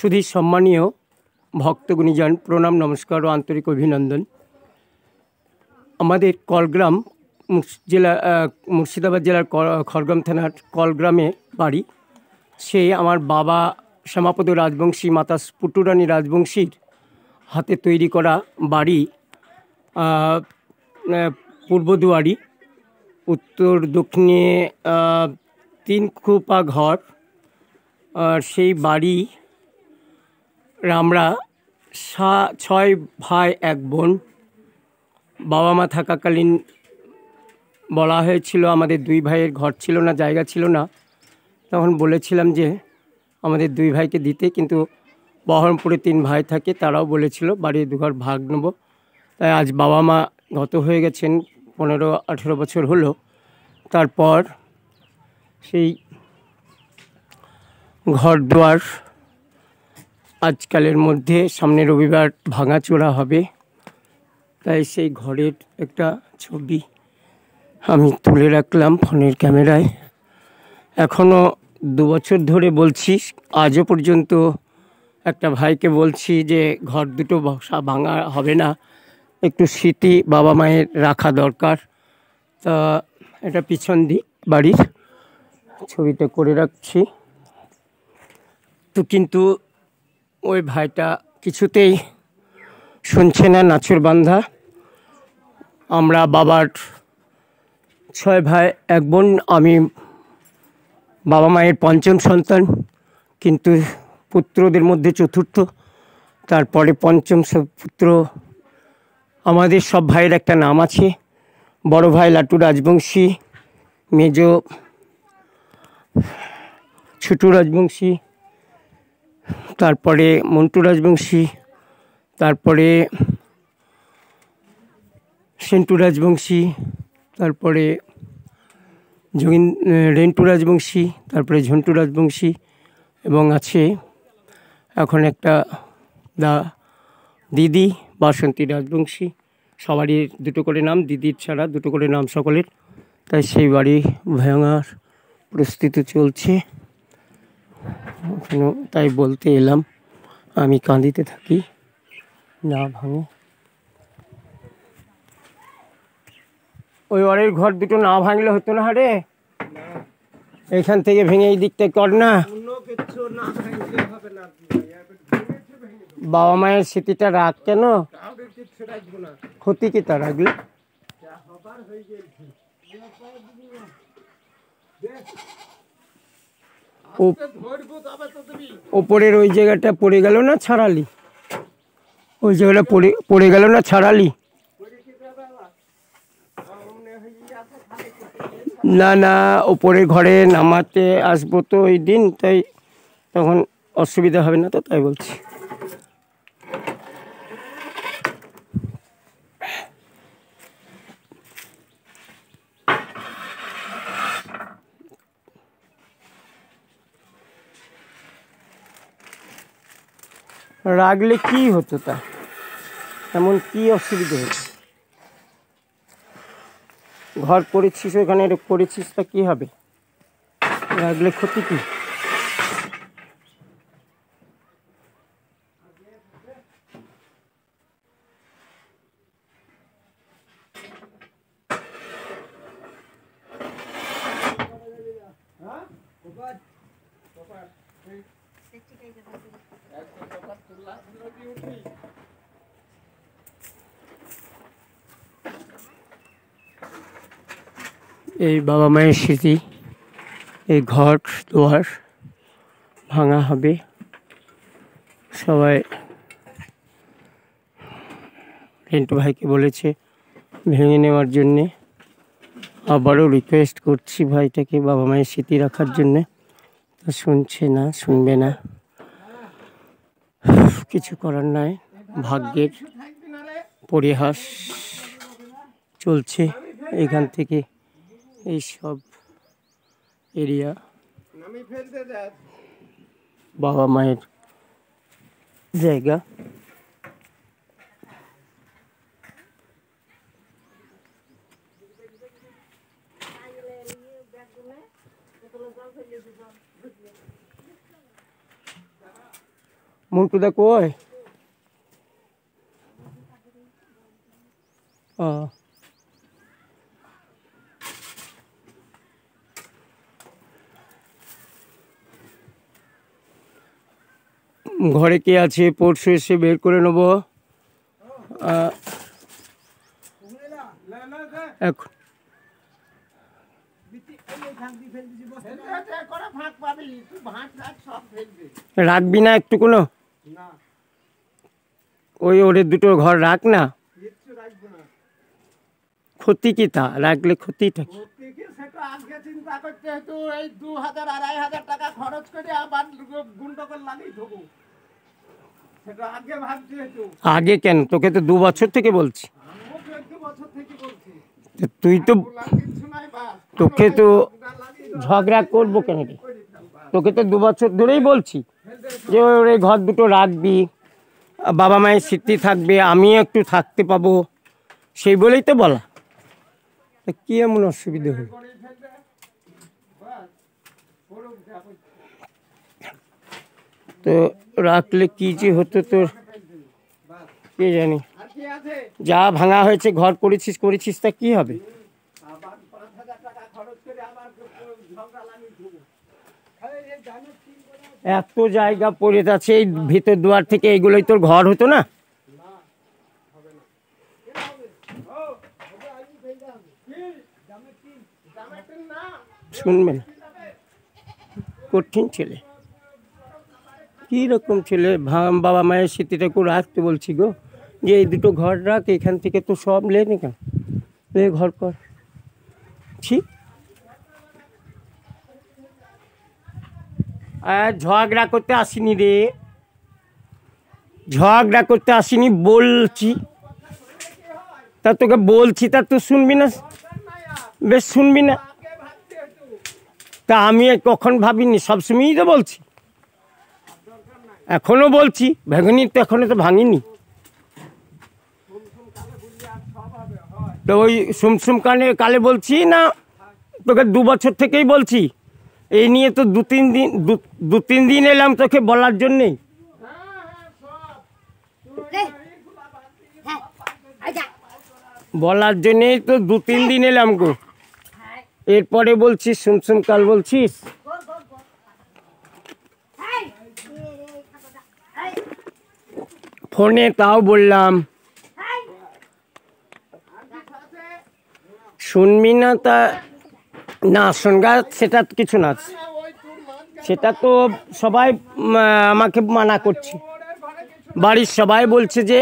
সুধী সম্মানীয় ভক্তগুণীজন, প্রণাম, নমস্কার ও আন্তরিক অভিনন্দন। আমাদের কলগ্রাম মুর্শিদাবাদ জেলার খড়গ্রাম থানার কলগ্রামে বাড়ি। সে আমার বাবা শ্যামাপদ রাজবংশী, মাতা পুটুরানী রাজবংশীর হাতে তৈরি করা বাড়ি। পূর্বদুয়ারি, উত্তর দক্ষিণে 3 খোপা ঘর। আর সেই বাড়ি আমরা 6 ভাই 1 বোন। বাবা মা থাকাকালীন বলা হয়েছিল আমাদের 2 ভাইয়ের ঘর ছিল না, জায়গা ছিল না। তখন বলেছিলাম যে আমাদের 2 ভাইকে দিতে, কিন্তু বহরমপুরে 3 ভাই থাকে, তারাও বলেছিল বাড়ির 2 ঘর ভাগ নেব। তাই আজ বাবা মা গত হয়ে গেছেন, 15-18 বছর হলো। তারপর সেই ঘর দুয়ার আজকালের মধ্যে সামনে রবিবার ভাঙাচোরা হবে। তাই সেই ঘরের একটা ছবি আমি তুলে রাখলাম ফোনের ক্যামেরায়। এখনও 2 বছর ধরে বলছি, আজও পর্যন্ত একটা ভাইকে বলছি যে ঘর দুটো ভাঙা হবে না, একটু স্মৃতি বাবা মায়ের রাখা দরকার। তা এটা পিছন দিক বাড়ির ছবিটা করে রাখছি। তো কিন্তু ওই ভাইটা কিছুতেই শুনছে না, নাছর বান্ধা। আমরা বাবার 6 ভাই 1 বোন, আমি বাবা মায়ের 5ম সন্তান, কিন্তু পুত্রদের মধ্যে 4র্থ। তারপরে 5ম পুত্র। আমাদের সব ভাইয়ের একটা নাম আছে। বড় ভাই লাটু রাজবংশী, মেজ ছোটু রাজবংশী, তারপরে মন্টু রাজবংশী, তারপরে সেন্টু রাজবংশী, তারপরে রেন্টু রাজবংশী, তারপরে ঝন্টু রাজবংশী, এবং আছে এখন একটা দিদি বাসন্তী রাজবংশী। সবারই 2টো করে নাম, দিদির ছাড়া 2টো করে নাম সকলের। তাই সেই বাড়ি ভাঙার প্রস্তুতি চলছে। তাই বলতে এলাম, আমি কাঁদিতে থাকি না ভাঙে। ওই ওয়ারের ঘর 2টো না ভাঙলে হতো না রে, এইখান থেকে ভেঙে এই দিকটা কর না। বাবা মায়ের স্মৃতিটা রাখ, কেন ক্ষতি কি তা রাখলে? ওপরের ওই জায়গাটা পড়ে গেল না ছাড়ালি? ওই জায়গাটা পড়ে গেল না ছাড়ালি? না না, ওপরে ঘরে নামাতে আসবো তো ওই দিন, তাই তখন অসুবিধা হবে না, তো তাই বলছি। রাখলে কি হতো, তা এমন কি অসুবিধা হতো? ঘর করেছিস ওখানে, করেছিস, তা কি হবে? রাখলে ক্ষতি কি? এই বাবা মায়ের স্মৃতি, এই ঘর দুয়ার ভাঙা হবে। সবাই রেন্টু ভাইকে বলেছে ভেঙে নেওয়ার জন্যে। আবারও রিকোয়েস্ট করছি ভাইটাকে বাবা মায়ের স্মৃতি রাখার জন্যে। তা শুনছে না, শুনবে না, কিছু করার নাই। ভাগ্যের পরিহাস চলছে। এখান থেকে এই সব এরিয়া বাবা মায়ের জায়গা। মন্টুদা কই? ঘরে কে আছে? পরশু এসে বের করে নেব। এখন রাখবি না একটু কোনো? ওই ওরে দুটো ঘর রাখ না। ক্ষতি কি তা? রাখলে ক্ষতিটা কি? আগে কেন? তোকে তো 2 বছর থেকে বলছি। তুই তো, তোকে তো ঝগড়া করবো কেন রে? তোকে তো 2 বছর ধরেই বলছি যে ওরে ঘর দুটো রাখবি, বাবা মায়ের স্মৃতি থাকবে, আমিও একটু থাকতে পাবো, সেই বলেই তো বলা। কি এমন অসুবিধা হলো? তো রাখলে কি যে হতো তোর কে জানি। যা ভাঙা হয়েছে, ঘর করেছিস তা কি হবে? এত জায়গা পড়ে আছে এই ভিতর দুয়ার থেকে, এইগুলোই তোর ঘর হতো না? শুনবেন, কঠিন ছেলে, কি রকম ছেলে। বাবা মায়ের স্মৃতিটাকে রাখতে বলছি গো, যে এই দুটো ঘর রাখ, এখান থেকে তো সব লে নি কেন, লে ঘর কর। ঠিক আর ঝগড়া করতে আসিনি রে, ঝগড়া করতে আসিনি বলছি। তা তোকে বলছি, তা তুই শুনবি না? বেশ শুনবি না? তা আমি কখন ভাবিনি? সবসময়ই তো বলছি, এখনো বলছি। ভেঙেনি তো, এখনো তো ভাঙিনি। তো ওই সুমসুম কালে বলছি না তোকে? 2 বছর থেকেই বলছি। এই নিয়ে তো 2-3 দিন এলাম তোকে বলার জন্যেই। বলার জন্যেই তো 2-3 দিন এলাম গো। এরপরে বলছিস সুমসুম কাল বলছিস। ফোনে তাও বললাম, শুনবি না? তা না শোনগা, সেটা কিছু না, সেটা তো সবাই আমাকে মানা করছে, বাড়ির সবাই বলছে যে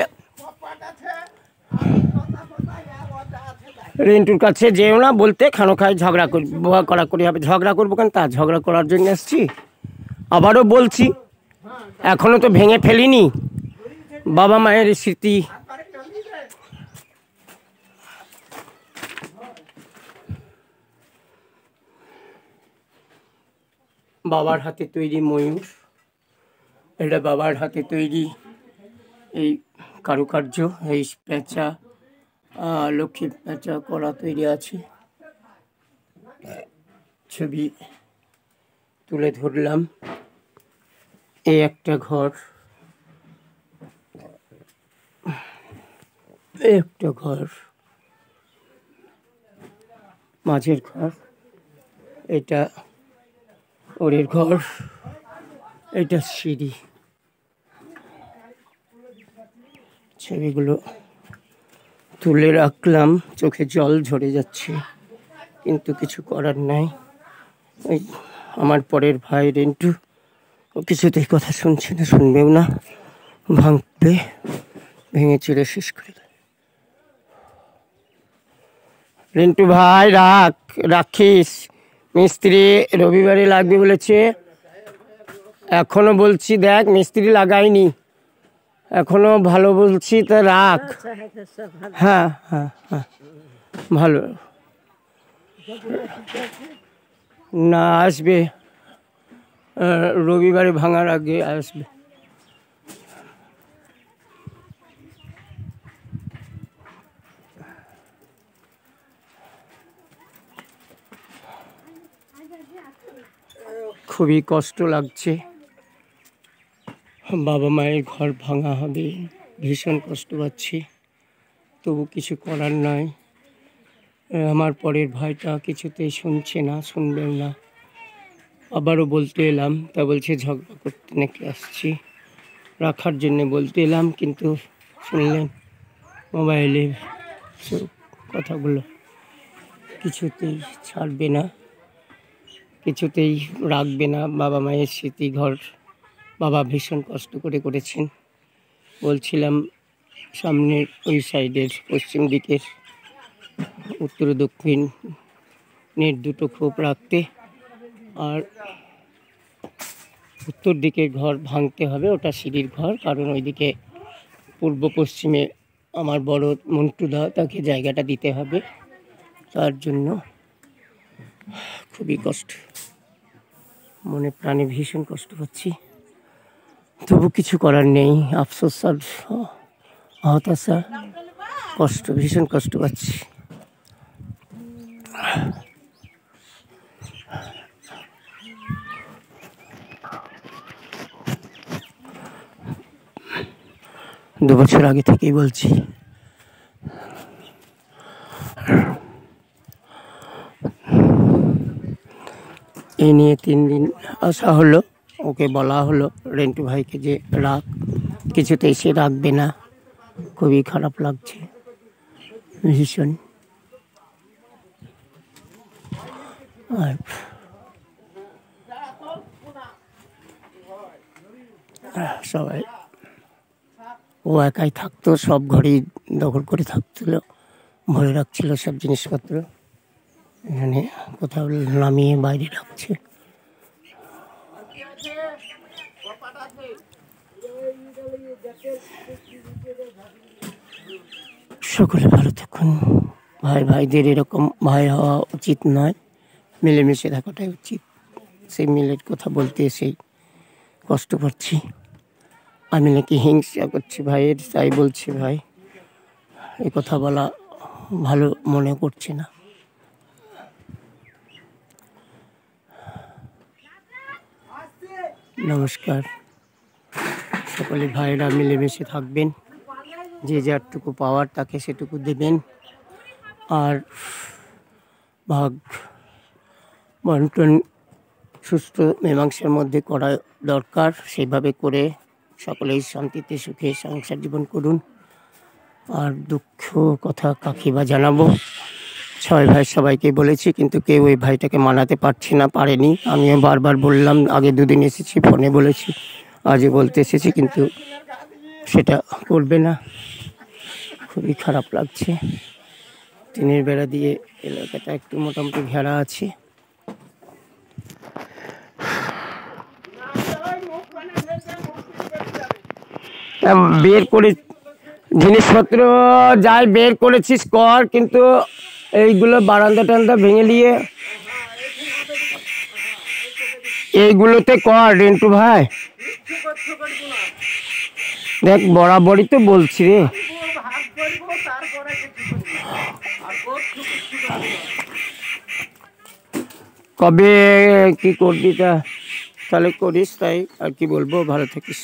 রিন্টুর কাছে যেও না, বলতে খানোখায় ঝগড়া করি হবে। ঝগড়া করবো কেন? তা ঝগড়া করার জন্য এসছি। আবারও বলছি, এখনো তো ভেঙে ফেলিনি বাবা মায়ের স্মৃতি। বাবার হাতে তৈরি ময়ূর, এটা বাবার হাতে তৈরি এই কারুকার্য, এই পেঁচা, লক্ষ্মীর পেঁচা করা তৈরি আছে। ছবি তুলে ধরলাম। এই একটা ঘর, একটা ঘর, মাঝের ঘর, এটা ওরের ঘর, এটা সিঁড়ি। ছবিগুলো তুলে রাখলাম, চোখে জল ঝরে যাচ্ছে, কিন্তু কিছু করার নাই। ওই আমার পরের ভাই রিন্টু, ও কিছুতেই কথা শুনছে না, শুনবেও না, ভাঙবে, ভেঙে চিড়ে শেষ করে দেয়। রিন্টু ভাই রাখিস, মিস্ত্রি রবিবারে লাগবে বলেছে। এখনো বলছি দেখ, মিস্ত্রি লাগাইনি এখনো, ভালো বলছি, তা রাখ। হ্যাঁ হ্যাঁ হ্যাঁ, ভালো না, আসবে রবিবারে ভাঙার আগে আসবে। খুবই কষ্ট লাগছে। বাবা মায়ের ঘর ভাঙা হবে, ভীষণ কষ্ট পাচ্ছি, তবু কিছু করার নয়। আমার পরের ভাইটা কিছুতেই শুনছে না, শুনবেও না। আবারও বলতে এলাম, তা বলছে ঝগড়া করতে নাকি আসছি, রাখার জন্য বলতে এলাম, কিন্তু শুনলেন মোবাইলে সব কথাগুলো, কিছুতেই ছাড়বে না, কিছুতেই রাখবে না। বাবা মায়ের স্মৃতি ঘর বাবা ভীষণ কষ্ট করে করেছেন। বলছিলাম সামনের ওই সাইডের পশ্চিম দিকের উত্তর দক্ষিণের দুটো খোপ রাখতে, আর উত্তর দিকের ঘর ভাঙতে হবে, ওটা সিঁড়ির ঘর, কারণ ওইদিকে পূর্ব পশ্চিমে আমার বড় মন্টুদা, তাকে জায়গাটা দিতে হবে। তার জন্য খুবই কষ্ট, মনে প্রাণে ভীষণ কষ্ট পাচ্ছি, তবু কিছু করার নেই। আফসোস আর হতাশা, কষ্ট, ভীষণ কষ্ট পাচ্ছি। দু বছর আগে থেকেই বলছি। এই নিয়ে 3 দিন আসা হলো, ওকে বলা হলো রেন্টু ভাইকে যে রাখ, কিছুতেই সে রাখবে না। খুবই খারাপ লাগছে ভীষণ। আর সবাই, ও একাই থাকতো, সব ঘরেই দখল করে থাকছিল, ভরে রাখছিল সব জিনিসপত্র, এখানে কোথাও নামিয়ে বাইরে রাখছে। সকলে ভালো থাকুন। ভাই ভাইদের এরকম ভাই হওয়া উচিত নয়, মিলেমিশে থাকাটাই উচিত। সেই মিলের কথা বলতে এসেই কষ্ট পাচ্ছি। আমি নাকি হিংসা করছি ভাইয়ের, তাই বলছি ভাই এই কথা বলা ভালো মনে করছে না। নমস্কার। সকলে ভাইয়েরা মিলেমিশে থাকবেন, যে যারটুকু পাওয়ার তাকে সেটুকু দেবেন, আর ভাগ বন্টন সুস্থ মীমাংসার মধ্যে করা দরকার। সেইভাবে করে সকলেই শান্তিতে সুখে সংসার জীবন করুন। আর দুঃখ কথা কাকে বা জানাবো, 6 ভাই সবাইকে বলেছি, কিন্তু কেউ ওই ভাইটাকে মানাতে পারছে না, পারেনি। আমিও বারবার বললাম, আগে 2 দিন এসেছি, ফোনে বলেছি, আজও বলতে এসেছি, কিন্তু সেটা করবে না। খুবই খারাপ লাগছে। টিনের বেড়া দিয়ে এলাকাটা একটু মোটামুটি ঘেরা আছে। বের করে জিনিসপত্র যাই বের করেছিস কর, কিন্তু এইগুলো বারান্দা টান্দা ভেঙে নিয়ে এইগুলোতে কর রেন্টু ভাই। দেখ বরাবরই তো বলছি রে, কবে কি করবি তা তাহলে করিস, তাই আর কি বলবো। ভালো থাকিস।